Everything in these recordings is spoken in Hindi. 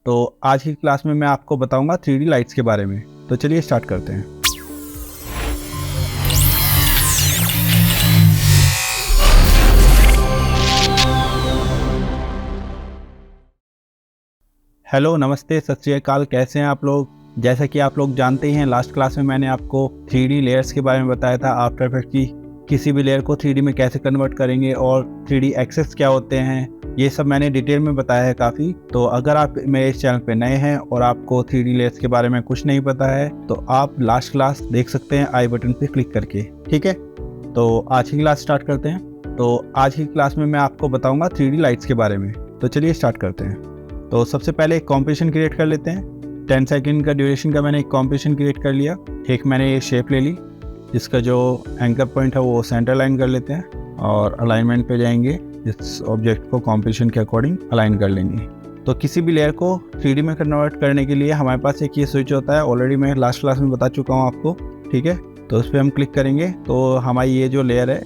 तो आज की क्लास में मैं आपको बताऊंगा 3D लाइट्स के बारे में। तो चलिए स्टार्ट करते हैं। हेलो, नमस्ते, सत श्री अकाल। कैसे हैं आप लोग? जैसा कि आप लोग जानते ही हैं, लास्ट क्लास में मैंने आपको 3D लेयर्स के बारे में बताया था। आफ्टर इफेक्ट की किसी भी लेयर को 3D में कैसे कन्वर्ट करेंगे और 3D एक्सेस क्या होते हैं, ये सब मैंने डिटेल में बताया है काफ़ी। तो अगर आप मेरे इस चैनल पे नए हैं और आपको 3D लेयर्स के बारे में कुछ नहीं पता है तो आप लास्ट क्लास देख सकते हैं आई बटन पे क्लिक करके। ठीक है, तो आज की क्लास स्टार्ट करते हैं। तो आज की क्लास में मैं आपको बताऊंगा 3D लाइट्स के बारे में। तो चलिए स्टार्ट करते हैं। तो सबसे पहले एक कॉम्पोजिशन क्रिएट कर लेते हैं। 10 सेकंड का ड्यूरेशन का मैंने एक कॉम्पोजिशन क्रिएट कर लिया। एक मैंने ये शेप ले ली जिसका जो एंकर पॉइंट है वो सेंटर लाइन कर लेते हैं और अलाइनमेंट पे जाएंगे। इस ऑब्जेक्ट को कॉम्पोजिशन के अकॉर्डिंग अलाइन कर लेंगे। तो किसी भी लेयर को 3D में कन्वर्ट करने के लिए हमारे पास एक ये स्विच होता है। ऑलरेडी मैं लास्ट क्लास में बता चुका हूँ आपको। ठीक है, तो उस पर हम क्लिक करेंगे तो हमारी ये जो लेयर है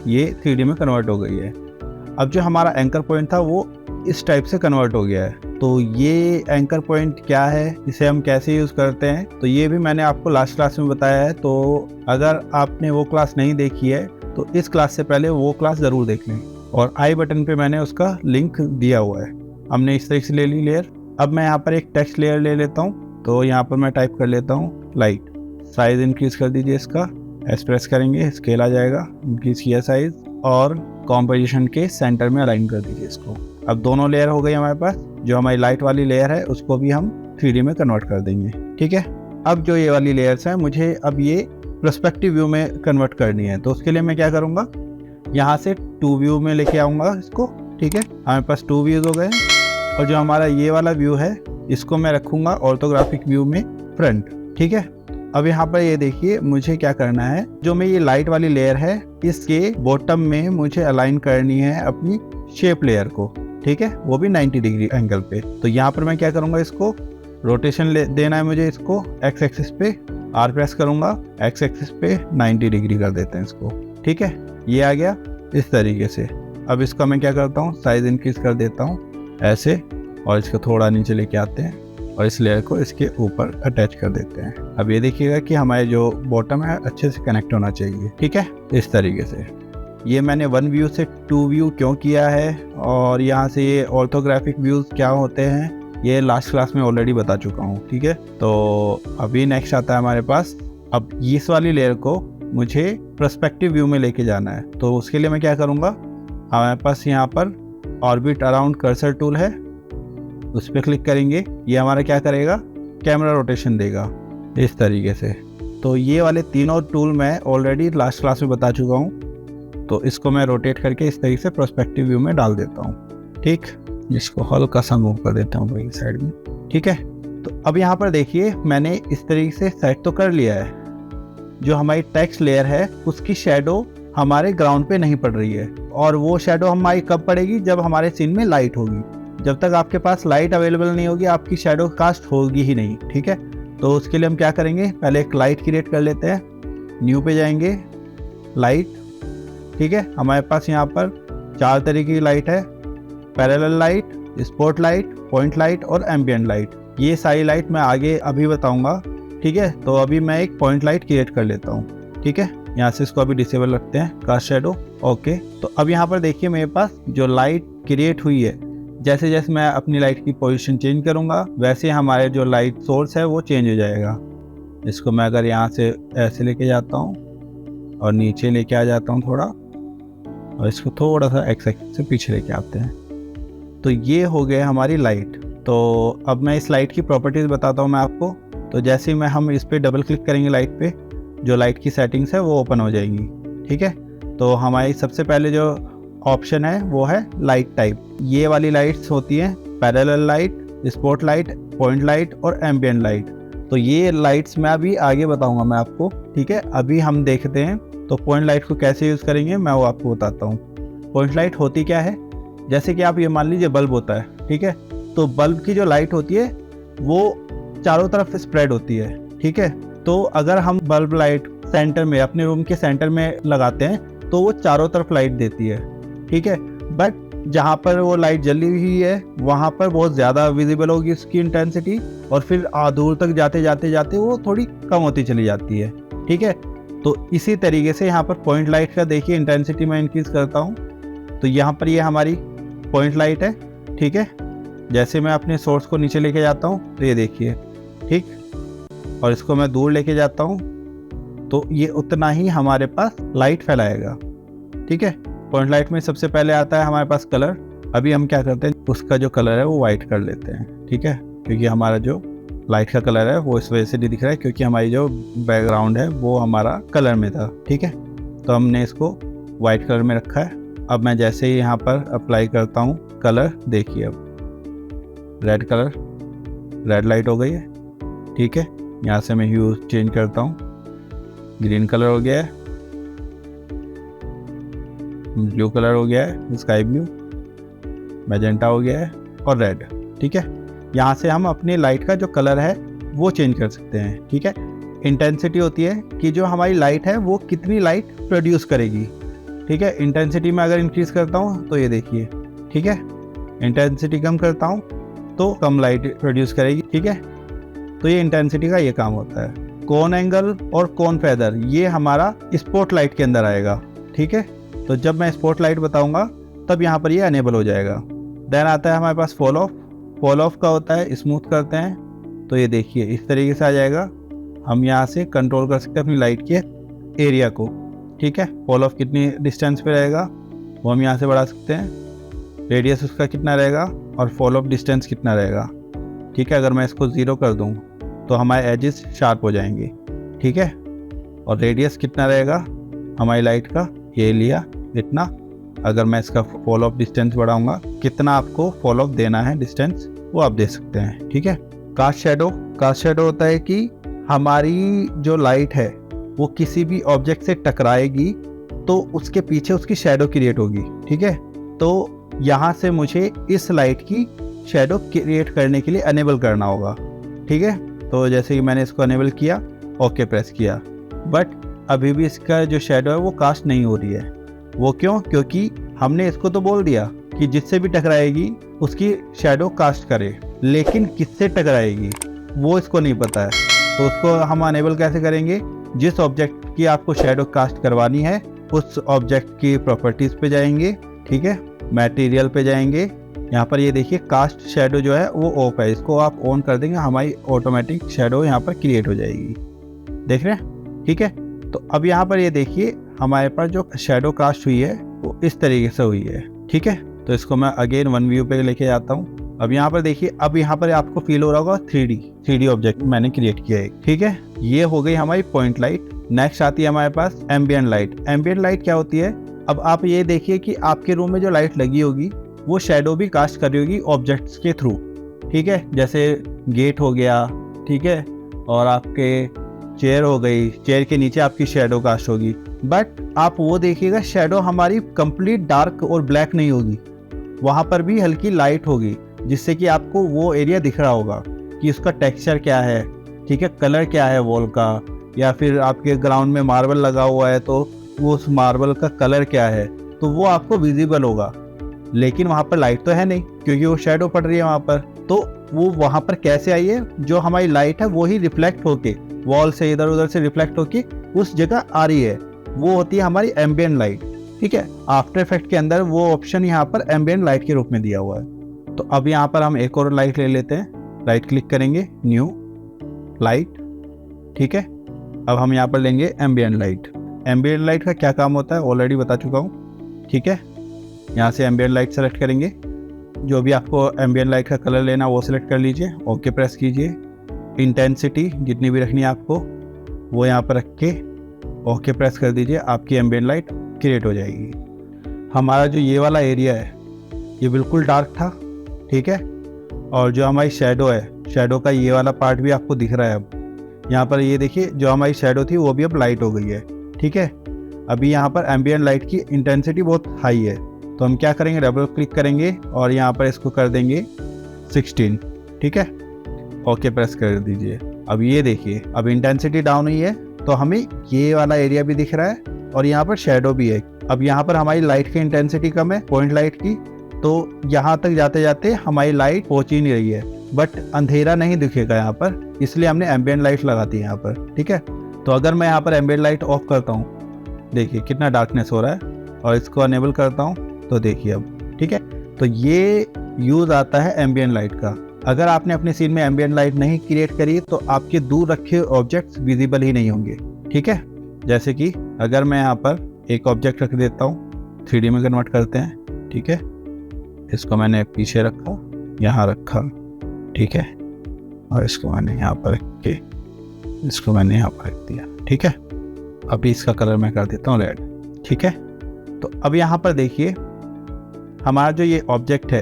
ये 3D में कन्वर्ट हो गई है। अब जो हमारा एंकर पॉइंट था वो इस टाइप से कन्वर्ट हो गया है। तो ये एंकर पॉइंट क्या है, इसे हम कैसे यूज़ करते हैं, तो ये भी मैंने आपको लास्ट क्लास में बताया है। तो अगर आपने वो क्लास नहीं देखी है तो इस क्लास से पहले वो क्लास ज़रूर देख लें। और आई बटन पे मैंने उसका लिंक दिया हुआ है। हमने इस तरीके से ले ली लेयर। अब मैं यहाँ पर एक टेक्स्ट लेयर ले लेता हूँ। तो यहाँ पर मैं टाइप कर लेता हूँ लाइट। साइज़ इंक्रीज कर दीजिए इसका, एस प्रेस करेंगे, स्केल आ जाएगा, इंक्रीज किया साइज़, और कॉम्पोजिशन के सेंटर में अलाइन कर दीजिए इसको। अब दोनों लेयर हो गई हमारे पास। जो हमारी लाइट वाली लेयर है उसको भी हम 3D में कन्वर्ट कर देंगे। ठीक है, अब जो ये वाली लेयर्स हैं मुझे अब ये पर्सपेक्टिव व्यू में कन्वर्ट करनी है। तो उसके लिए मैं क्या करूँगा, यहाँ से 2 व्यू में लेके आऊँगा इसको। ठीक है, हमारे पास 2 व्यूज़ हो गए हैं। और जो हमारा ये वाला व्यू है इसको मैं रखूँगा ऑर्थोग्राफिक व्यू में फ्रंट। ठीक है, अब यहाँ पर ये देखिए मुझे क्या करना है, जो मैं ये लाइट वाली लेयर है इसके बॉटम में मुझे अलाइन करनी है अपनी शेप लेयर को। ठीक है, वो भी 90 डिग्री एंगल पे। तो यहाँ पर मैं क्या करूँगा, इसको रोटेशन देना है मुझे। इसको एक्स एक्सिस पे आर प्रेस करूँगा, एक्स एक्सिस पे 90 डिग्री कर देते हैं इसको। ठीक है, ये आ गया इस तरीके से। अब इसका मैं क्या करता हूँ, साइज इंक्रीज कर देता हूँ ऐसे, और इसको थोड़ा नीचे लेके आते हैं और इस लेयर को इसके ऊपर अटैच कर देते हैं। अब ये देखिएगा कि हमारे जो बॉटम है अच्छे से कनेक्ट होना चाहिए। ठीक है, इस तरीके से। ये मैंने 1 व्यू से 2 व्यू क्यों किया है और यहाँ से ये ऑर्थोग्राफिक व्यूज़ क्या होते हैं ये लास्ट क्लास में ऑलरेडी बता चुका हूँ। ठीक है, तो अभी नेक्स्ट आता है हमारे पास। अब इस वाली लेयर को मुझे पर्सपेक्टिव व्यू में लेके जाना है। तो उसके लिए मैं क्या करूँगा, हमारे पास यहाँ पर ऑर्बिट अराउंड कर्सर टूल है, उस पर क्लिक करेंगे। ये हमारा क्या करेगा, कैमरा रोटेशन देगा इस तरीके से। तो ये वाले तीनों टूल मैं ऑलरेडी लास्ट क्लास में बता चुका हूँ। तो इसको मैं रोटेट करके इस तरीके से पर्सपेक्टिव व्यू में डाल देता हूँ। ठीक, इसको हल्का सा मूव कर देता हूँ भाई साइड में। ठीक है, तो अब यहाँ पर देखिए मैंने इस तरीके से सेट तो कर लिया है। जो हमारी टेक्स्ट लेयर है उसकी शेडो हमारे ग्राउंड पे नहीं पड़ रही है, और वो शेडो हमारी कब पड़ेगी, जब हमारे सीन में लाइट होगी। जब तक आपके पास लाइट अवेलेबल नहीं होगी आपकी शेडो कास्ट होगी ही नहीं। ठीक है, तो उसके लिए हम क्या करेंगे, पहले एक लाइट क्रिएट कर लेते हैं। न्यू पे जाएंगे, लाइट। ठीक है, हमारे पास यहाँ पर 4 तरीके की लाइट है, parallel light, spot light, point light और एम्बिएंट लाइट। ये सारी लाइट मैं आगे अभी बताऊंगा। ठीक है, तो अभी मैं एक पॉइंट लाइट क्रिएट कर लेता हूँ। ठीक है, यहाँ से इसको अभी डिसेबल रखते हैं, कास्ट शेडो। ओके, तो अब यहाँ पर देखिए मेरे पास जो लाइट क्रिएट हुई है, जैसे जैसे मैं अपनी लाइट की पोजीशन चेंज करूँगा वैसे हमारे जो लाइट सोर्स है वो चेंज हो जाएगा। इसको मैं अगर यहाँ से ऐसे लेके जाता हूँ और नीचे लेके आ जाता हूँ थोड़ा, और इसको थोड़ा सा एक्स एक्सिस से पीछे लेके आते हैं, तो ये हो गए हमारी लाइट। तो अब मैं इस लाइट की प्रॉपर्टीज़ बताता हूँ मैं आपको। तो जैसे ही हम इस पर डबल क्लिक करेंगे लाइट पे, जो लाइट की सेटिंग्स है वो ओपन हो जाएंगी। ठीक है, तो हमारी सबसे पहले जो ऑप्शन है वो है लाइट टाइप। ये वाली लाइट्स होती हैं parallel light, spot light, point light और एम्बिएंट लाइट। तो ये लाइट्स मैं अभी आगे बताऊँगा मैं आपको। ठीक है, अभी हम देखते हैं तो पॉइंट लाइट को कैसे यूज़ करेंगे मैं वो आपको बताता हूँ। पॉइंट लाइट होती क्या है, जैसे कि आप ये मान लीजिए बल्ब होता है। ठीक है, तो बल्ब की जो लाइट होती है वो चारों तरफ स्प्रेड होती है। ठीक है, तो अगर हम बल्ब लाइट सेंटर में, अपने रूम के सेंटर में लगाते हैं तो वो चारों तरफ लाइट देती है। ठीक है, बट जहाँ पर वो लाइट जली हुई है वहाँ पर बहुत ज़्यादा विजिबल होगी उसकी इंटेंसिटी, और फिर दूर तक जाते जाते जाते वो थोड़ी कम होती चली जाती है। ठीक है, तो इसी तरीके से यहाँ पर पॉइंट लाइट का देखिए इंटेंसिटी मैं इंक्रीज करता हूँ, तो यहाँ पर ये हमारी पॉइंट लाइट है। ठीक है, जैसे मैं अपने सोर्स को नीचे लेके जाता हूँ तो ये देखिए, ठीक, और इसको मैं दूर लेके जाता हूँ तो ये उतना ही हमारे पास लाइट फैलाएगा। ठीक है, पॉइंट लाइट में सबसे पहले आता है हमारे पास कलर। अभी हम क्या करते हैं, उसका जो कलर है वो वाइट कर लेते हैं। ठीक है, क्योंकि हमारा जो लाइट का कलर है वो इस वजह से नहीं दिख रहा है क्योंकि हमारी जो बैकग्राउंड है वो हमारा कलर में था। ठीक है, तो हमने इसको वाइट कलर में रखा है। अब मैं जैसे ही यहाँ पर अप्लाई करता हूँ कलर, देखिए अब रेड कलर, रेड लाइट हो गई है। ठीक है, यहाँ से मैं ह्यू चेंज करता हूँ, ग्रीन कलर हो गया है, ब्लू कलर हो गया है, स्काई ब्लू, मैजेंटा हो गया है और रेड। ठीक है, यहाँ से हम अपनी लाइट का जो कलर है वो चेंज कर सकते हैं। ठीक है, इंटेंसिटी होती है कि जो हमारी लाइट है वो कितनी लाइट प्रोड्यूस करेगी। ठीक है, इंटेंसिटी में अगर इंक्रीज करता हूँ तो ये देखिए, ठीक है, इंटेंसिटी कम करता हूँ तो कम लाइट प्रोड्यूस करेगी। ठीक है, तो ये इंटेंसिटी का ये काम होता है। कोन एंगल और कोन फेदर ये हमारा स्पॉट लाइट के अंदर आएगा। ठीक है, तो जब मैं स्पॉट लाइट बताऊंगा तब यहाँ पर ये अनेबल हो जाएगा। देन आता है हमारे पास फॉल ऑफ। फॉल ऑफ का होता है स्मूथ करते हैं तो ये देखिए इस तरीके से आ जाएगा। हम यहाँ से कंट्रोल कर सकते हैं अपनी लाइट के एरिया को। ठीक है, फॉल ऑफ कितनी डिस्टेंस पे रहेगा वो हम यहाँ से बढ़ा सकते हैं, रेडियस उसका कितना रहेगा और फॉल ऑफ डिस्टेंस कितना रहेगा। ठीक है, अगर मैं इसको 0 कर दूँ तो हमारे एजेस शार्प हो जाएंगे। ठीक है, और रेडियस कितना रहेगा हमारी लाइट का, ये लिया इतना। अगर मैं इसका फॉल ऑफ डिस्टेंस बढ़ाऊंगा, कितना आपको फॉल ऑफ देना है डिस्टेंस वो आप दे सकते हैं। ठीक है, कास्ट शेडो। कास्ट शेडो होता है कि हमारी जो लाइट है वो किसी भी ऑब्जेक्ट से टकराएगी तो उसके पीछे उसकी शेडो क्रिएट होगी। ठीक है, तो यहाँ से मुझे इस लाइट की शेडो क्रिएट करने के लिए अनेबल करना होगा। ठीक है, तो जैसे कि मैंने इसको अनेबल किया, ओके प्रेस किया, बट अभी भी इसका जो शेडो है वो कास्ट नहीं हो रही है। वो क्यों? क्योंकि हमने इसको तो बोल दिया कि जिससे भी टकराएगी उसकी शेडो कास्ट करे, लेकिन किससे टकराएगी वो इसको नहीं पता है। तो उसको हम अनेबल कैसे करेंगे? जिस ऑब्जेक्ट की आपको शेडो कास्ट करवानी है उस ऑब्जेक्ट की प्रॉपर्टीज पे जाएंगे। ठीक है, मटेरियल पे जाएंगे, यहाँ पर ये देखिए कास्ट शेडो जो है वो ऑफ है, इसको आप ऑन कर देंगे, हमारी ऑटोमेटिक शेडो यहाँ पर क्रिएट हो जाएगी। देख रहे हैं? ठीक है, तो अब यहाँ पर ये देखिए हमारे पास जो शेडो कास्ट हुई है वो इस तरीके से हुई है। ठीक है, तो इसको मैं अगेन वन व्यू पे लेके जाता हूँ। अब यहाँ पर देखिए, अब यहाँ पर आपको फील हो रहा होगा 3D ऑब्जेक्ट मैंने क्रिएट किया है। ठीक है, ये हो गई हमारी पॉइंट लाइट। नेक्स्ट आती है हमारे पास एम्बिएंट लाइट। एम्बिएंट लाइट क्या होती है? अब आप ये देखिए कि आपके रूम में जो लाइट लगी होगी वो शेडो भी कास्ट कर रही होगी ऑब्जेक्ट्स के थ्रू। ठीक है, जैसे गेट हो गया, ठीक है, और आपके चेयर हो गई, चेयर के नीचे आपकी शेडो कास्ट होगी। बट आप वो देखिएगा शेडो हमारी कंप्लीट डार्क और ब्लैक नहीं होगी, वहाँ पर भी हल्की लाइट होगी, जिससे कि आपको वो एरिया दिख रहा होगा कि उसका टेक्सचर क्या है। ठीक है, कलर क्या है वॉल का, या फिर आपके ग्राउंड में मार्बल लगा हुआ है तो वो उस मार्बल का कलर क्या है, तो वो आपको विजिबल होगा। लेकिन वहाँ पर लाइट तो है नहीं क्योंकि वो शेडो पड़ रही है वहाँ पर। तो वो वहाँ पर कैसे आई है? जो हमारी लाइट है वो ही रिफ्लेक्ट होके वॉल से इधर उधर से रिफ्लेक्ट होके उस जगह आ रही है, वो होती है हमारी एम्बिएंट लाइट। ठीक है, आफ्टर इफेक्ट के अंदर वो ऑप्शन यहाँ पर एम्बिएंट लाइट के रूप में दिया हुआ है। तो अब यहाँ पर हम एक और लाइट ले लेते हैं, राइट क्लिक करेंगे, न्यू लाइट। ठीक है, अब हम यहाँ पर लेंगे एम्बिएंट लाइट। एम्बिएंट लाइट का क्या काम होता है ऑलरेडी बता चुका हूँ। ठीक है, यहाँ से एम्बिएंट लाइट सेलेक्ट करेंगे, जो भी आपको एम्बिएंट लाइट का कलर लेना वो सिलेक्ट कर लीजिए, ओके प्रेस कीजिए। इंटेंसिटी जितनी भी रखनी है आपको वो यहाँ पर रख के ओके प्रेस कर दीजिए, आपकी एम्बिएंट लाइट क्रिएट हो जाएगी। हमारा जो ये वाला एरिया है ये बिल्कुल डार्क था। ठीक है, और जो हमारी शेडो है, शेडो का ये वाला पार्ट भी आपको दिख रहा है। अब यहाँ पर ये देखिए जो हमारी शेडो थी वो भी अब लाइट हो गई है। ठीक है, अभी यहाँ पर एम्बिएंट लाइट की इंटेंसिटी बहुत हाई है, तो हम क्या करेंगे, डबल क्लिक करेंगे और यहाँ पर इसको कर देंगे 16। ठीक है, ओके प्रेस कर दीजिए। अब ये देखिए अब इंटेंसिटी डाउन हुई है तो हमें ये वाला एरिया भी दिख रहा है और यहाँ पर शेडो भी है। अब यहाँ पर हमारी लाइट की इंटेंसिटी कम है, पॉइंट लाइट की, तो यहाँ तक जाते जाते हमारी लाइट पहुंच ही नहीं रही है, बट अंधेरा नहीं दिखेगा यहाँ पर, इसलिए हमने एम्बिएंट लाइट लगा दी यहाँ पर। ठीक है, तो अगर मैं यहाँ पर एम्बिएंट लाइट ऑफ करता हूँ, देखिए कितना डार्कनेस हो रहा है, और इसको अनेबल करता हूँ तो देखिए अब। ठीक है, तो ये यूज आता है एम्बिएंट लाइट का। अगर आपने अपने सीन में एम्बिएंट लाइट नहीं क्रिएट करी तो आपके दूर रखे ऑब्जेक्ट्स विजिबल ही नहीं होंगे। ठीक है, जैसे कि अगर मैं यहाँ पर एक ऑब्जेक्ट रख देता हूँ, 3D में कन्वर्ट करते हैं। ठीक है, इसको मैंने पीछे रखा, यहाँ रखा। ठीक है, और इसको मैंने यहाँ पर रख के इसको मैंने यहाँ पर रख दिया। ठीक है, अभी इसका कलर मैं कर देता हूँ रेड। ठीक है, तो अब यहाँ पर देखिए हमारा जो ये ऑब्जेक्ट है,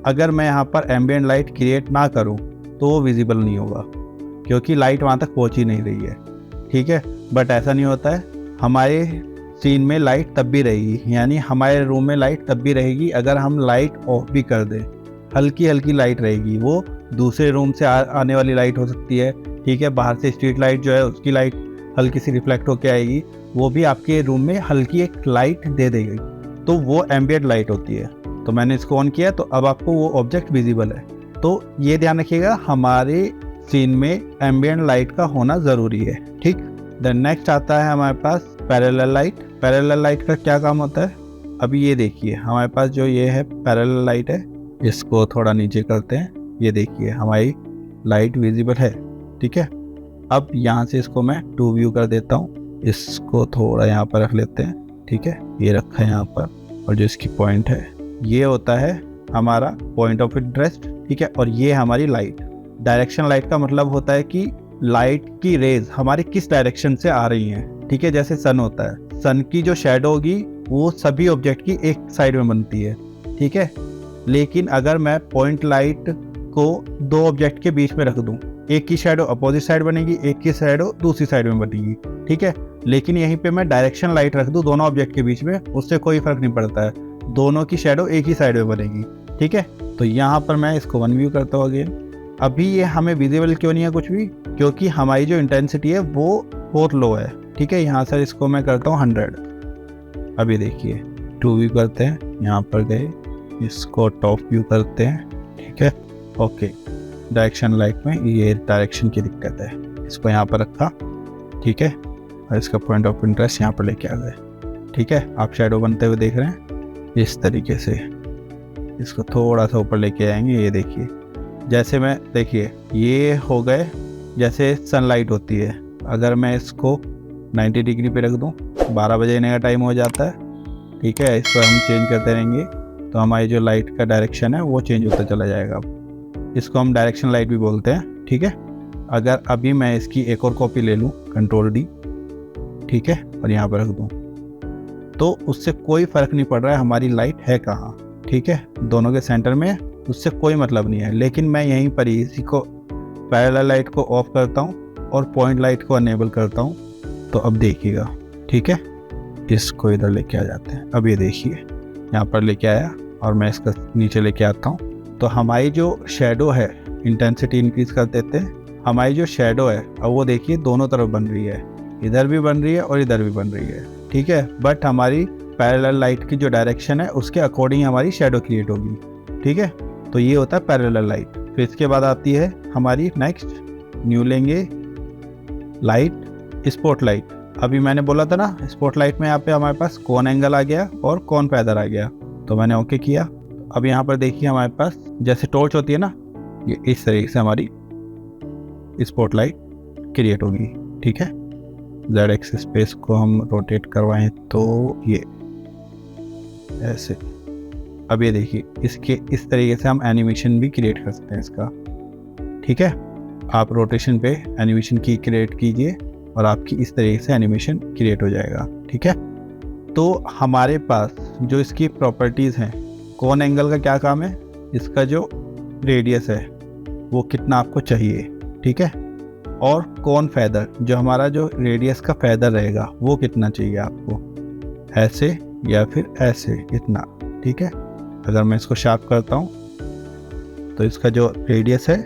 अगर मैं यहाँ पर एम्बिएंट लाइट क्रिएट ना करूँ तो वो विजिबल नहीं होगा, क्योंकि लाइट वहाँ तक पहुँच ही नहीं रही है। ठीक है, बट ऐसा नहीं होता है, हमारे सीन में लाइट तब भी रहेगी, यानी हमारे रूम में लाइट तब भी रहेगी अगर हम लाइट ऑफ भी कर दें। हल्की हल्की लाइट रहेगी, वो दूसरे रूम से आने वाली लाइट हो सकती है। ठीक है, बाहर से स्ट्रीट लाइट जो है उसकी लाइट हल्की सी रिफ्लेक्ट होके आएगी, वो भी आपके रूम में हल्की एक लाइट दे देगी, तो वो एम्बिएंट लाइट होती है। तो मैंने इसको ऑन किया तो अब आपको वो ऑब्जेक्ट विजिबल है। तो ये ध्यान रखिएगा, हमारे सीन में एम्बिएंट लाइट का होना ज़रूरी है। ठीक, देन नेक्स्ट आता है हमारे पास पैरेलल लाइट। पैरेलल लाइट का क्या काम होता है, अभी ये देखिए हमारे पास जो ये है पैरेलल लाइट है, इसको थोड़ा नीचे करते हैं। ये देखिए हमारी लाइट विजिबल है। ठीक है, अब यहाँ से इसको मैं 2 व्यू कर देता हूँ, इसको थोड़ा यहाँ पर रख लेते हैं। ठीक है, ये रखा है यहाँ पर, और जो इसकी पॉइंट है ये होता है हमारा पॉइंट ऑफ इंटरेस्ट। ठीक है, और ये हमारी लाइट। डायरेक्शन लाइट का मतलब होता है कि लाइट की रेज हमारी किस डायरेक्शन से आ रही हैं। ठीक है, जैसे सन होता है, सन की जो शैडो होगी वो सभी ऑब्जेक्ट की एक साइड में बनती है। ठीक है, लेकिन अगर मैं पॉइंट लाइट को 2 ऑब्जेक्ट के बीच में रख दूं, एक की शैडो अपोजिट साइड बनेगी, एक की शैडो दूसरी साइड में बनेगी। ठीक है, लेकिन यहीं पे मैं डायरेक्शन लाइट रख दूं दोनों ऑब्जेक्ट के बीच में, उससे कोई फर्क नहीं पड़ता है, दोनों की शैडो एक ही साइड में बनेगी। ठीक है, तो यहाँ पर मैं इसको 1 व्यू करता हूँ अगेन। अभी ये हमें विजिबल क्यों नहीं है कुछ भी, क्योंकि हमारी जो इंटेंसिटी है वो बहुत लो है। ठीक है, यहाँ से इसको मैं करता हूँ 100। अभी देखिए 2 व्यू करते हैं, यहाँ पर गए, इसको टॉप व्यू करते हैं। ठीक है, ओके, डायरेक्शन लाइट में ये डायरेक्शन की दिक्कत है, इसको यहाँ पर रखा। ठीक है, और इसका पॉइंट ऑफ इंटरेस्ट यहाँ पर लेके आ गए। ठीक है, आप शैडो बनते हुए देख रहे हैं, इस तरीके से इसको थोड़ा सा ऊपर लेके आएंगे। ये देखिए जैसे मैं, देखिए ये हो गए जैसे सनलाइट होती है, अगर मैं इसको 90 डिग्री पे रख दूं, 12 बजे का टाइम हो जाता है। ठीक है, इसको हम चेंज करते रहेंगे तो हमारी जो लाइट का डायरेक्शन है वो चेंज होता चला जाएगा। इसको हम डायरेक्शन लाइट भी बोलते हैं। ठीक है, अगर अभी मैं इसकी एक और कॉपी ले लूँ, Ctrl+D, ठीक है, और यहाँ पर रख दूँ, तो उससे कोई फ़र्क नहीं पड़ रहा है हमारी लाइट है कहाँ। ठीक है, दोनों के सेंटर में, उससे कोई मतलब नहीं है। लेकिन मैं यहीं पर ही इसी को पैरेलल लाइट को ऑफ करता हूँ और पॉइंट लाइट को अनेबल करता हूँ, तो अब देखिएगा। ठीक है, इसको इधर लेके आ जाते हैं। अब ये देखिए यहाँ पर लेके आया और मैं इसका नीचे लेके आता हूँ, तो हमारी जो शेडो है, इंटेंसिटी इंक्रीज कर देते हैं। हमारी जो शेडो है अब वो देखिए दोनों तरफ बन रही है, इधर भी बन रही है और इधर भी बन रही है। ठीक है, बट हमारी पैरेलल लाइट की जो डायरेक्शन है उसके अकॉर्डिंग हमारी शेडो क्रिएट होगी। ठीक है, तो ये होता है पैरेलल लाइट। फिर इसके बाद आती है हमारी नेक्स्ट, न्यू लेंगे लाइट, स्पॉट लाइट। अभी मैंने बोला था ना, स्पॉट लाइट में यहाँ पे हमारे पास कौन एंगल आ गया और कौन फेदर आ गया, तो मैंने ओके किया। अब यहाँ पर देखिए हमारे पास जैसे टॉर्च होती है ना, ये इस तरीके से हमारी स्पॉट लाइट क्रिएट होगी। ठीक है, जेड एक्सिस पे इसको हम रोटेट करवाएं तो ये ऐसे। अब ये देखिए इसके इस तरीके से हम एनिमेशन भी क्रिएट कर सकते हैं इसका। ठीक है, आप रोटेशन पे एनिमेशन की क्रिएट कीजिए और आपकी इस तरीके से एनिमेशन क्रिएट हो जाएगा। ठीक है, तो हमारे पास जो इसकी प्रॉपर्टीज़ हैं, कौन एंगल का क्या काम है, इसका जो रेडियस है वो कितना आपको चाहिए। ठीक है, और कौन फेदर, जो हमारा जो रेडियस का फेदर रहेगा वो कितना चाहिए आपको, ऐसे या फिर ऐसे, इतना। ठीक है, अगर मैं इसको शार्प करता हूँ तो इसका जो रेडियस है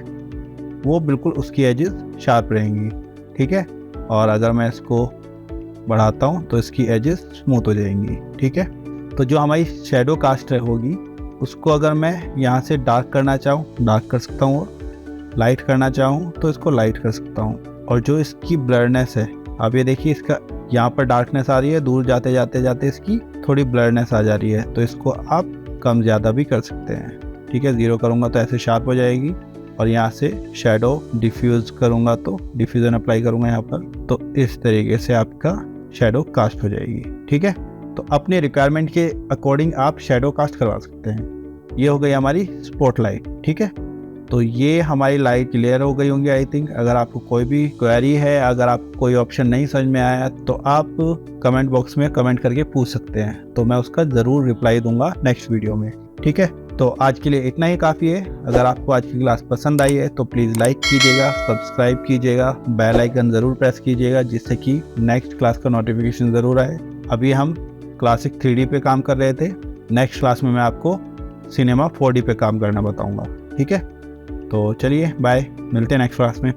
वो बिल्कुल उसकी एजेस शार्प रहेंगी। ठीक है, और अगर मैं इसको बढ़ाता हूँ तो इसकी एजेस स्मूथ हो जाएंगी। ठीक है, तो जो हमारी शेडो कास्ट होगी उसको अगर मैं यहाँ से डार्क करना चाहूँ डार्क कर सकता हूँ, लाइट करना चाहूँ तो इसको लाइट कर सकता हूँ। और जो इसकी ब्लरनेस है, अब ये देखिए इसका यहाँ पर डार्कनेस आ रही है, दूर जाते जाते जाते इसकी थोड़ी ब्लरनेस आ जा रही है, तो इसको आप कम ज़्यादा भी कर सकते हैं। ठीक है, 0 करूँगा तो ऐसे शार्प हो जाएगी, और यहाँ से शेडो डिफ्यूज़ करूँगा तो डिफ्यूज़न अप्लाई करूँगा यहाँ पर, तो इस तरीके से आपका शेडो कास्ट हो जाएगी। ठीक है, तो अपने रिक्वायरमेंट के अकॉर्डिंग आप शेडो कास्ट करवा सकते हैं। ये हो गई हमारी स्पॉटलाइट। ठीक है, तो ये हमारी लाइट क्लियर हो गई होंगी आई थिंक। अगर आपको कोई भी क्वेरी है, अगर आप कोई ऑप्शन नहीं समझ में आया तो आप कमेंट बॉक्स में कमेंट करके पूछ सकते हैं, तो मैं उसका ज़रूर रिप्लाई दूंगा नेक्स्ट वीडियो में। ठीक है, तो आज के लिए इतना ही काफ़ी है। अगर आपको आज की क्लास पसंद आई है तो प्लीज़ लाइक कीजिएगा, सब्सक्राइब कीजिएगा, बेल आइकन ज़रूर प्रेस कीजिएगा, जिससे कि नेक्स्ट क्लास का नोटिफिकेशन ज़रूर आए। अभी हम क्लासिक 3D पे काम कर रहे थे, नेक्स्ट क्लास में मैं आपको सिनेमा 4D पे काम करना बताऊँगा। ठीक है, तो चलिए बाय, मिलते हैं नेक्स्ट क्लास में।